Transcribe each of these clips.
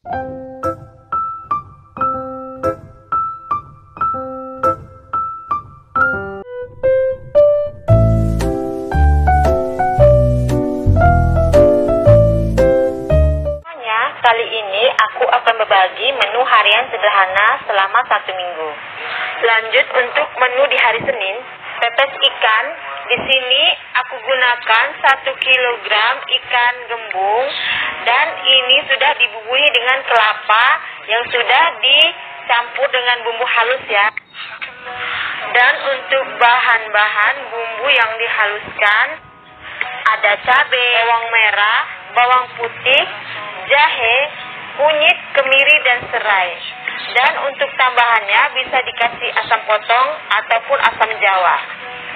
Kali ini aku akan berbagi menu harian sederhana selama 1 minggu. Lanjut untuk menu di hari Senin, pepes ikan. Di sini aku gunakan 1 kilogram ikan gembung dan ini sudah dibumbui dengan kelapa yang sudah dicampur dengan bumbu halus ya. Dan untuk bahan-bahan bumbu yang dihaluskan ada cabai, bawang merah, bawang putih, jahe, kunyit, kemiri, dan serai. Dan untuk tambahannya bisa dikasih asam potong ataupun asam jawa.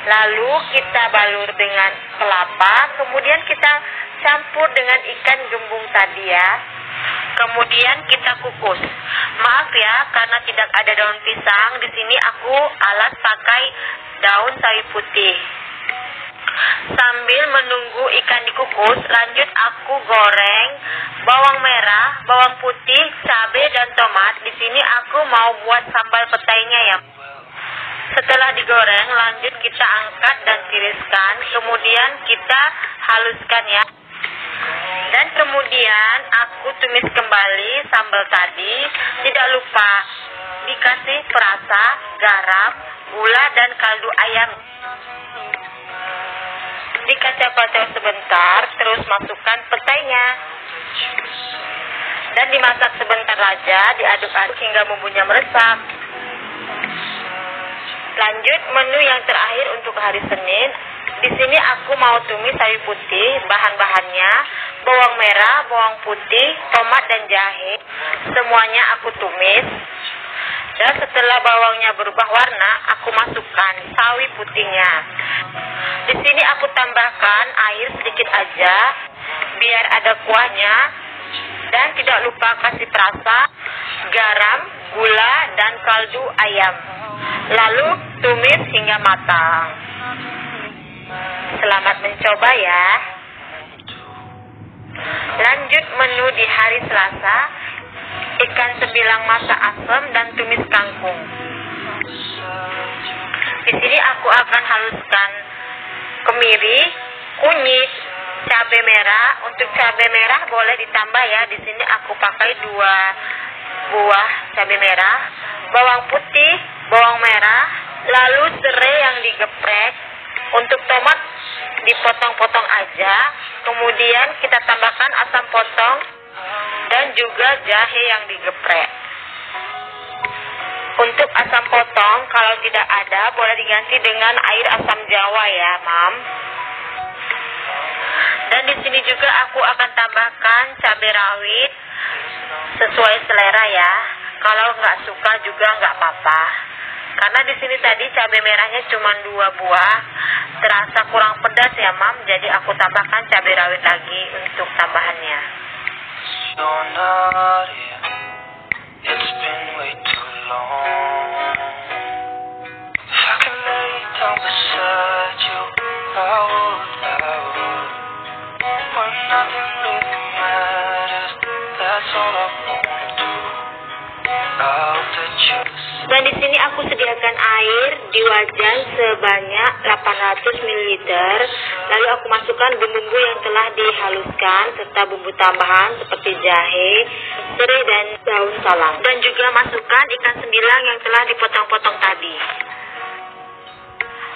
Lalu kita balur dengan kelapa, kemudian kita campur dengan ikan gembung tadi ya. Kemudian kita kukus. Maaf ya, karena tidak ada daun pisang, di sini aku alas pakai daun sawi putih. Sambil menunggu ikan dikukus, lanjut aku goreng bawang merah, bawang putih, cabai dan tomat. Di sini aku mau buat sambal petainya ya. Setelah digoreng, lanjut kita angkat dan tiriskan, kemudian kita haluskan ya. Dan kemudian aku tumis kembali sambal tadi. Tidak lupa dikasih perasa, garam, gula dan kaldu ayam. Dikacau-kacau sebentar, terus masukkan petainya. Dan dimasak sebentar aja, diaduk-aduk hingga bumbunya meresap. Lanjut menu yang terakhir untuk hari Senin. Di sini aku mau tumis sawi putih, bahan-bahannya bawang merah, bawang putih, tomat dan jahe. Semuanya aku tumis. Dan setelah bawangnya berubah warna, aku masukkan sawi putihnya. Di sini aku tambahkan air sedikit aja, biar ada kuahnya. Dan tidak lupa kasih perasa, garam, gula, dan kaldu ayam. Lalu tumis hingga matang. Selamat mencoba ya. Lanjut menu di hari Selasa, ikan sebilang masak asam dan tumis kangkung. Di sini aku akan haluskan kemiri, kunyit, cabai merah. Untuk cabai merah boleh ditambah ya. Di sini aku pakai 2 buah cabai merah, bawang putih, bawang merah, lalu serai yang digeprek. Untuk tomat dipotong-potong aja. Kemudian kita tambahkan asam potong dan juga jahe yang digeprek. Untuk asam potong kalau tidak ada boleh diganti dengan air asam jawa ya, Mam. Dan di sini juga aku akan tambahkan cabai rawit sesuai selera ya. Kalau nggak suka juga nggak apa-apa. Karena di sini tadi cabai merahnya cuma 2 buah, terasa kurang pedas ya, Mam. Jadi aku tambahkan cabai rawit lagi untuk tambahannya. Dan di sini aku sediakan air di wajan sebanyak 800 ml. Lalu aku masukkan bumbu-bumbu yang telah dihaluskan serta bumbu tambahan seperti jahe, serai dan daun salam. Dan juga masukkan ikan sebilang yang telah dipotong-potong tadi.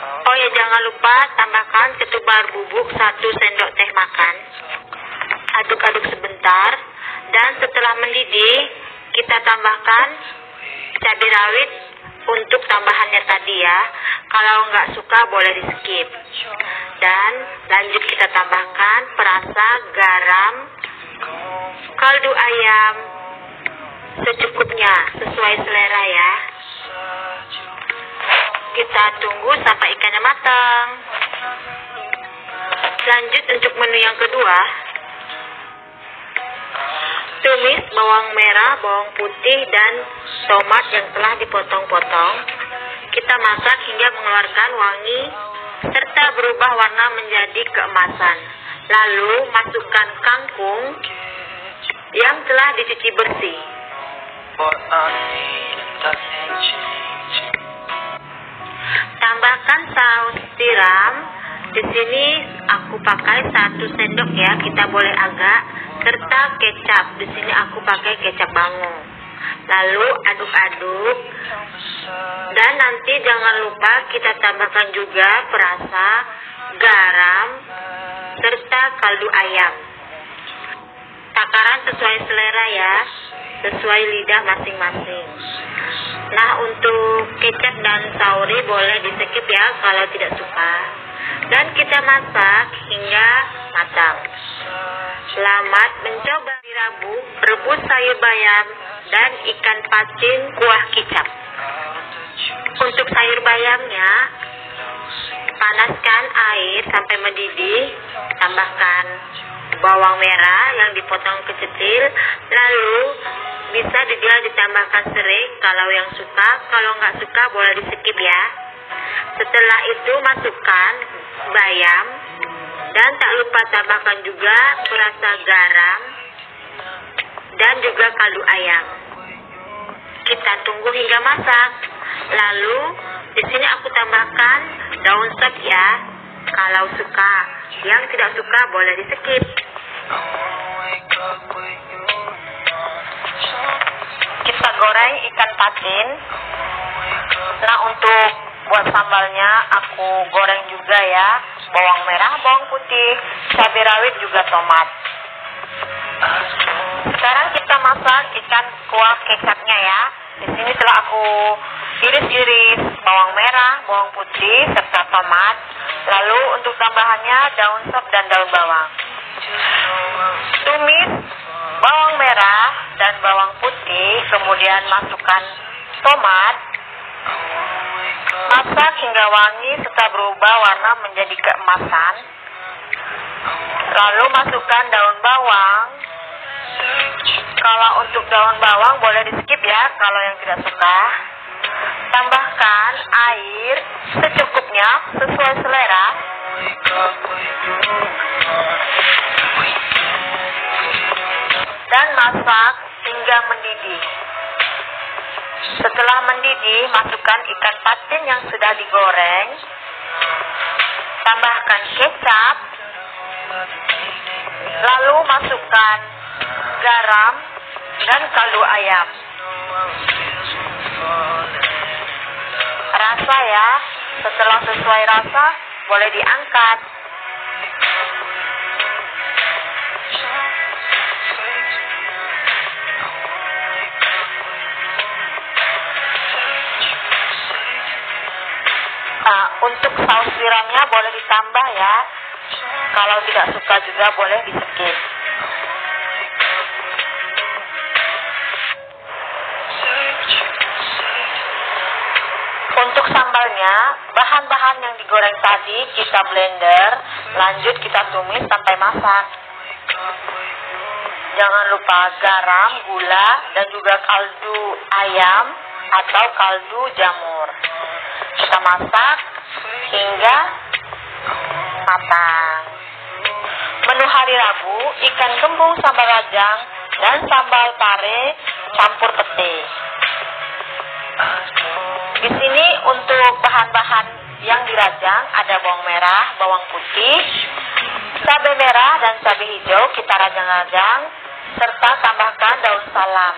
Oh ya, jangan lupa tambahkan ketumbar bubuk 1 sendok teh makan. Aduk-aduk sebentar. Dan setelah mendidih, kita tambahkan cabai rawit untuk tambahannya tadi ya. Kalau nggak suka boleh di skip. Dan lanjut kita tambahkan perasa, garam, kaldu ayam secukupnya sesuai selera ya. Kita tunggu sampai ikannya matang. Lanjut untuk menu yang kedua. Tumis bawang merah, bawang putih, dan tomat yang telah dipotong-potong. Kita masak hingga mengeluarkan wangi serta berubah warna menjadi keemasan. Lalu masukkan kangkung, yang telah dicuci bersih. Tambahkan saus tiram. Di sini aku pakai 1 sendok ya, kita boleh agak, serta kecap. Di sini aku pakai kecap bango. Lalu aduk-aduk. Dan nanti jangan lupa kita tambahkan juga perasa, garam, serta kaldu ayam. Takaran sesuai selera ya, sesuai lidah masing-masing. Nah, untuk kecap dan sauri boleh di skip ya kalau tidak suka. Dan kita masak hingga matang. Selamat mencoba. Rabu, rebus sayur bayam dan ikan patin kuah kicap. Untuk sayur bayamnya, panaskan air sampai mendidih, tambahkan bawang merah yang dipotong kecil, lalu bisa juga ditambahkan serai kalau yang suka, kalau nggak suka boleh di skip ya. Setelah itu masukkan bayam dan tak lupa tambahkan juga perasa garam dan juga kaldu ayam. Kita tunggu hingga masak. Lalu di sini aku tambahkan daun sop ya. Kalau suka, yang tidak suka boleh di skip. Kita goreng ikan patin. Nah, untuk buat sambalnya aku goreng juga ya. Bawang merah, bawang putih, cabai rawit juga tomat. Sekarang kita masak ikan kuah kecapnya ya. Di sini telah aku iris-iris bawang merah, bawang putih, serta tomat. Lalu untuk tambahannya daun sop dan daun bawang. Tumis bawang merah dan bawang putih, kemudian masukkan tomat. Masak hingga wangi serta berubah warna menjadi keemasan. Lalu masukkan daun bawang. Kalau untuk daun bawang boleh di skip ya kalau yang tidak suka. Tambahkan air secukupnya sesuai selera. Dan masak hingga mendidih. Setelah mendidih, masukkan ikan patin yang sudah digoreng. Tambahkan kecap. Lalu masukkan garam dan kaldu ayam. Rasa ya, setelah sesuai rasa boleh diangkat. Nah, untuk saus tiramnya boleh ditambah ya. Kalau tidak suka juga boleh di skip. Untuk sambalnya, bahan-bahan yang digoreng tadi kita blender, lanjut kita tumis sampai masak. Jangan lupa garam, gula, dan juga kaldu ayam atau kaldu jamur. Kita masak hingga matang. Menu hari Rabu, ikan gembung sambal rajang dan sambal pare campur pete. Di sini untuk bahan-bahan yang dirajang ada bawang merah, bawang putih, cabai merah dan cabai hijau kita rajang-rajang, serta tambahkan daun salam.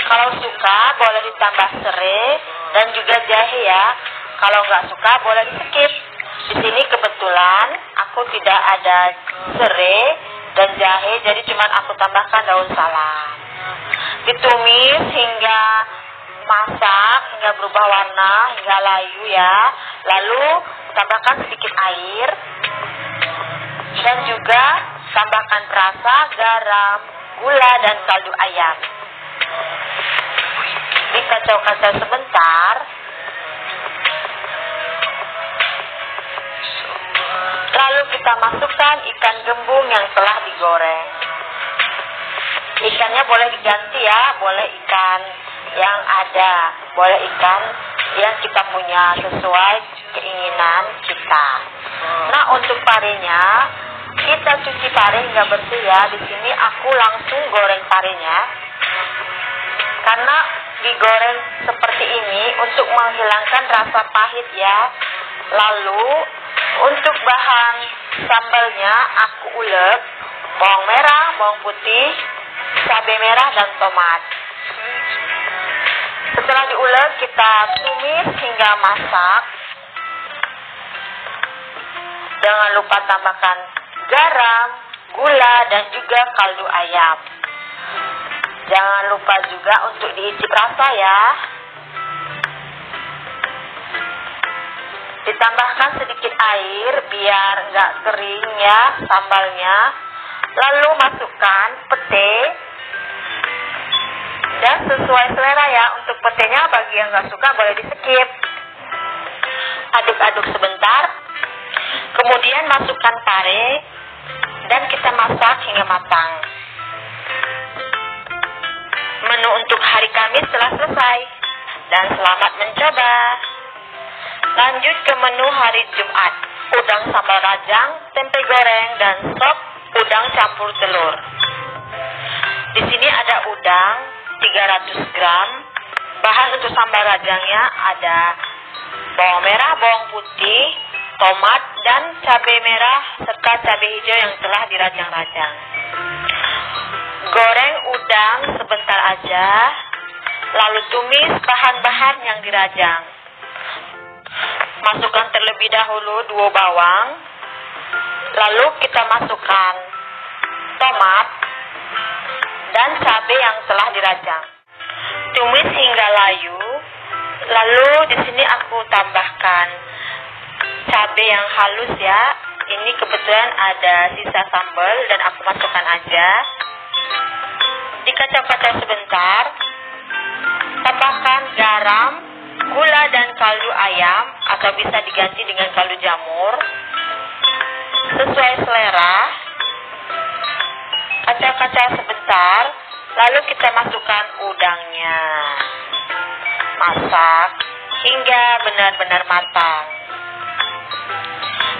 Kalau suka boleh ditambah serai dan juga jahe ya. Kalau nggak suka boleh di skip. Di sini kebetulan aku tidak ada serai dan jahe, jadi cuma aku tambahkan daun salam. Ditumis hingga masak, hingga berubah warna, hingga layu ya. Lalu tambahkan sedikit air dan juga tambahkan perasa, garam, gula dan kaldu ayam. Dikacau-kacau sebentar. Lalu kita masukkan ikan gembung yang telah digoreng. Ikannya boleh diganti ya, boleh ikan yang ada, boleh ikan yang kita punya sesuai keinginan kita. Nah, untuk parenya kita cuci pare hingga bersih ya. Di sini aku langsung goreng parenya. Karena digoreng seperti ini untuk menghilangkan rasa pahit ya. Lalu untuk bahan sambalnya aku ulek bawang merah, bawang putih, cabai merah dan tomat. Setelah diulek kita tumis hingga masak. Jangan lupa tambahkan garam, gula dan juga kaldu ayam. Jangan lupa juga untuk diicip rasa ya. Ditambahkan sedikit air biar nggak kering ya sambalnya. Lalu masukkan pete. Dan sesuai selera ya, untuk petenya bagi yang nggak suka boleh di skip. Aduk-aduk sebentar. Kemudian masukkan pare. Dan kita masak hingga matang. Menu untuk hari Kamis telah selesai. Dan selamat mencoba. Lanjut ke menu hari Jumat. Udang sambal rajang, tempe goreng, dan sop udang campur telur. Di sini ada udang 300 gram. Bahan untuk sambal rajangnya ada bawang merah, bawang putih, tomat, dan cabai merah serta cabai hijau yang telah dirajang-rajang. Goreng udang sebentar aja, lalu tumis bahan-bahan yang dirajang. Masukkan terlebih dahulu 2 bawang, lalu kita masukkan tomat dan cabai yang telah dirajang. Tumis hingga layu. Lalu di sini aku tambahkan cabai yang halus ya. Ini kebetulan ada sisa sambal dan aku masukkan aja. Dikacau-kacau sebentar. Tambahkan garam, gula dan kaldu ayam atau bisa diganti dengan kaldu jamur. Sesuai selera. Kacau-kacau sebentar, lalu kita masukkan udangnya. Masak hingga benar-benar matang.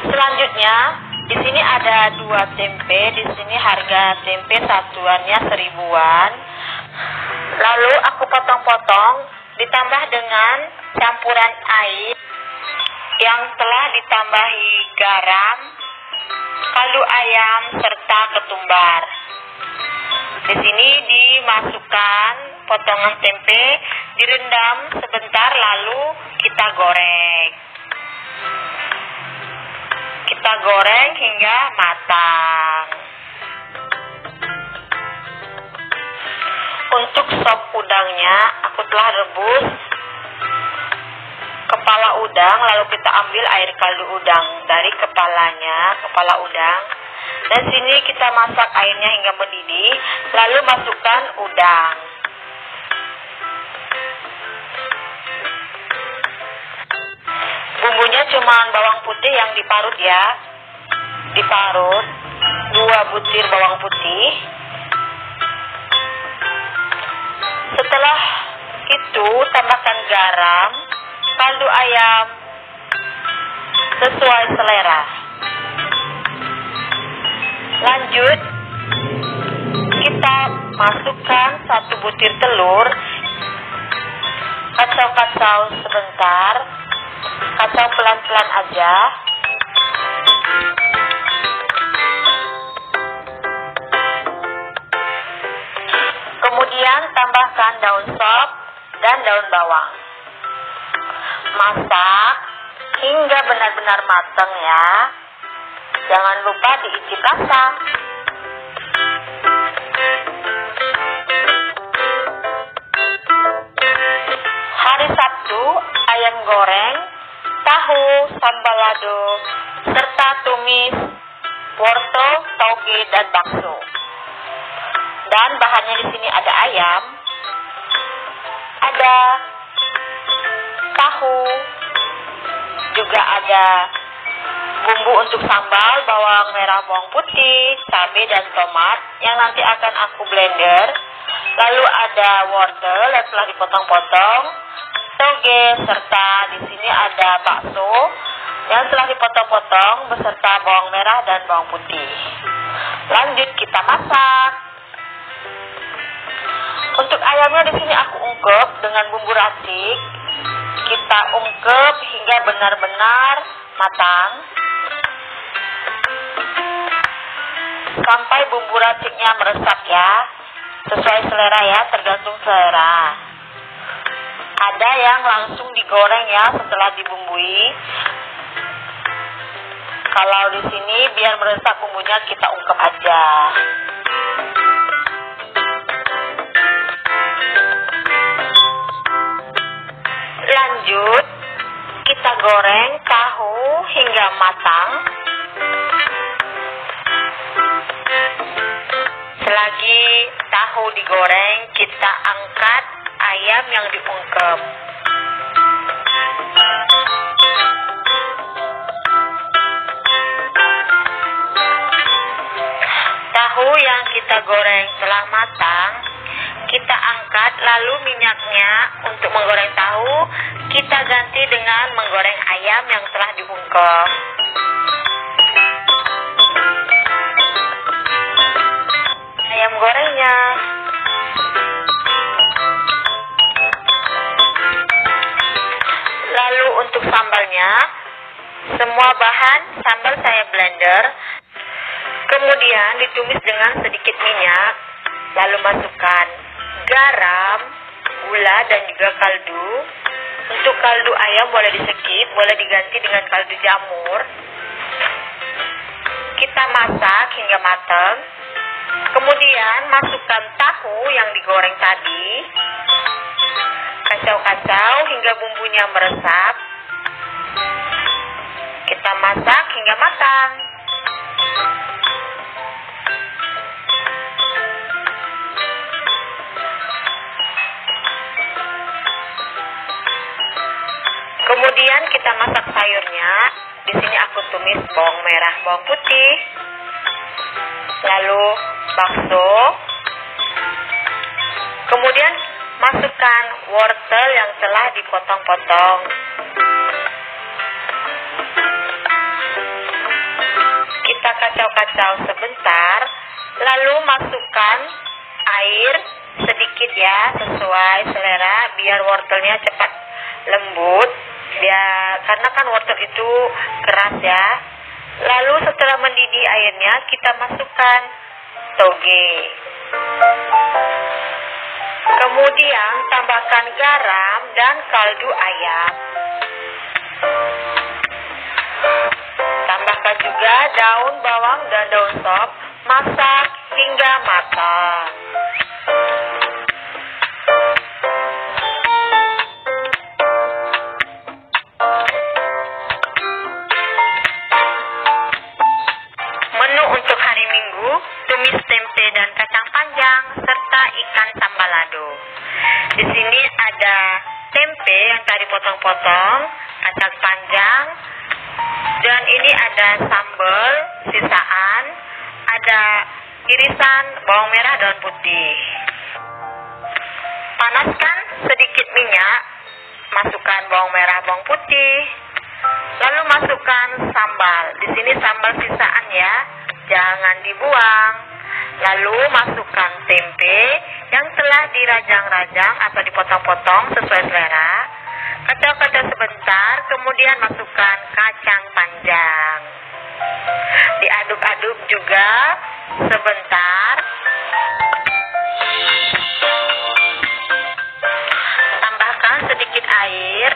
Selanjutnya, di sini ada 2 tempe. Di sini harga tempe satuannya 1000-an. Lalu aku potong-potong, ditambah dengan campuran air yang telah ditambahi garam, kaldu ayam serta ketumbar. Di sini dimasukkan potongan tempe, direndam sebentar lalu kita goreng. Kita goreng hingga matang. Untuk sop udangnya aku telah rebus kepala udang, lalu kita ambil air kaldu udang dari kepala udang. Dan sini kita masak airnya hingga mendidih, lalu masukkan udang. Bumbunya cuma bawang putih yang diparut ya. Diparut 2 butir bawang putih. Setelah itu tambahkan garam, kaldu ayam sesuai selera. Lanjut, kita masukkan 1 butir telur. Kacau-kacau sebentar. Kacau pelan-pelan aja. Kemudian tambahkan daun sop dan daun bawang. Masak hingga benar-benar matang ya. Jangan lupa diicip rasa. Hari Sabtu, ayam goreng, tahu, sambal lado, serta tumis, wortel, toge, dan bakso. Dan bahannya di sini ada ayam, ada tahu, juga ada bumbu untuk sambal, bawang merah, bawang putih, cabai dan tomat yang nanti akan aku blender. Lalu ada wortel yang telah dipotong-potong, toge, serta di sini ada bakso yang telah dipotong-potong beserta bawang merah dan bawang putih. Lanjut kita masak. Untuk ayamnya di sini aku ungkep dengan bumbu racik. Kita ungkep hingga benar-benar matang. Sampai bumbu raciknya meresap ya. Sesuai selera ya, tergantung selera. Ada yang langsung digoreng ya setelah dibumbui. Kalau di sini biar meresap bumbunya kita ungkep aja. Lanjut, kita goreng tahu hingga matang. Selagi tahu digoreng, kita angkat ayam yang diungkep. Tahu yang kita goreng telah matang, kita angkat, lalu minyaknya untuk menggoreng tahu kita ganti dengan menggoreng ayam yang telah diungkep. Ayam gorengnya. Lalu untuk sambalnya, semua bahan sambal saya blender. Kemudian ditumis dengan sedikit minyak, lalu masukkan garam, gula, dan juga kaldu. Untuk kaldu ayam boleh di-skip, boleh diganti dengan kaldu jamur. Kita masak hingga matang. Kemudian masukkan tahu yang digoreng tadi. Kacau-kacau hingga bumbunya meresap. Kita masak hingga matang. Kemudian kita masak sayurnya. Di sini aku tumis bawang merah, bawang putih, lalu bakso. Kemudian masukkan wortel yang telah dipotong-potong. Kita kacau-kacau sebentar, lalu masukkan air sedikit ya, sesuai selera biar wortelnya cepat lembut. Karena kan wortel itu keras ya. Lalu setelah mendidih airnya, kita masukkan toge. Kemudian tambahkan garam dan kaldu ayam. Tambahkan juga daun bawang dan daun sop. Masak hingga matang. Tumis tempe dan kacang panjang serta ikan sambalado. Di sini ada tempe yang tadi potong-potong, kacang panjang, dan ini ada sambal sisaan, ada irisan bawang merah dan putih. Panaskan sedikit minyak, masukkan bawang merah, bawang putih, lalu masukkan sambal. Di sini sambal sisaan ya. Jangan dibuang. Lalu masukkan tempe yang telah dirajang-rajang atau dipotong-potong sesuai selera. Kacau-kacau sebentar, kemudian masukkan kacang panjang. Diaduk-aduk juga sebentar. Tambahkan sedikit air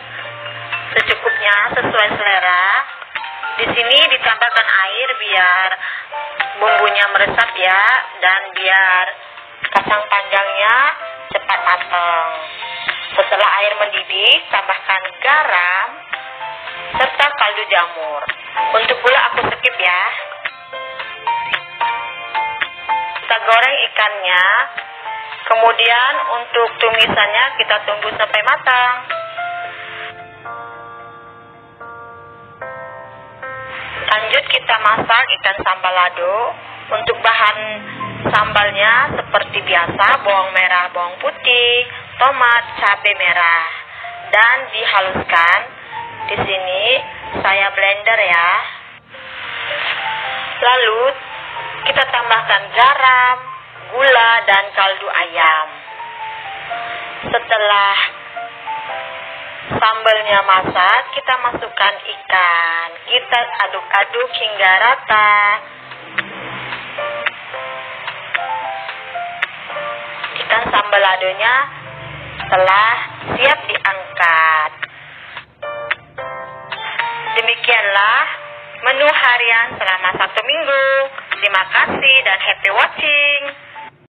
secukupnya sesuai selera. Di sini ditambahkan air biar bumbunya meresap ya, dan biar kacang panjangnya cepat matang. Setelah air mendidih, tambahkan garam serta kaldu jamur. Untuk gula aku skip ya. Kita goreng ikannya. Kemudian untuk tumisannya kita tunggu sampai matang. Lanjut kita masak ikan sambalado. Untuk bahan sambalnya seperti biasa, bawang merah, bawang putih, tomat, cabai merah, dan dihaluskan Di sini saya blender ya. Lalu kita tambahkan garam, gula, dan kaldu ayam. Setelah sambalnya masak, kita masukkan ikan. Kita aduk-aduk hingga rata. Ikan sambal ladonya telah siap diangkat. Demikianlah menu harian selama 1 minggu. Terima kasih dan happy watching.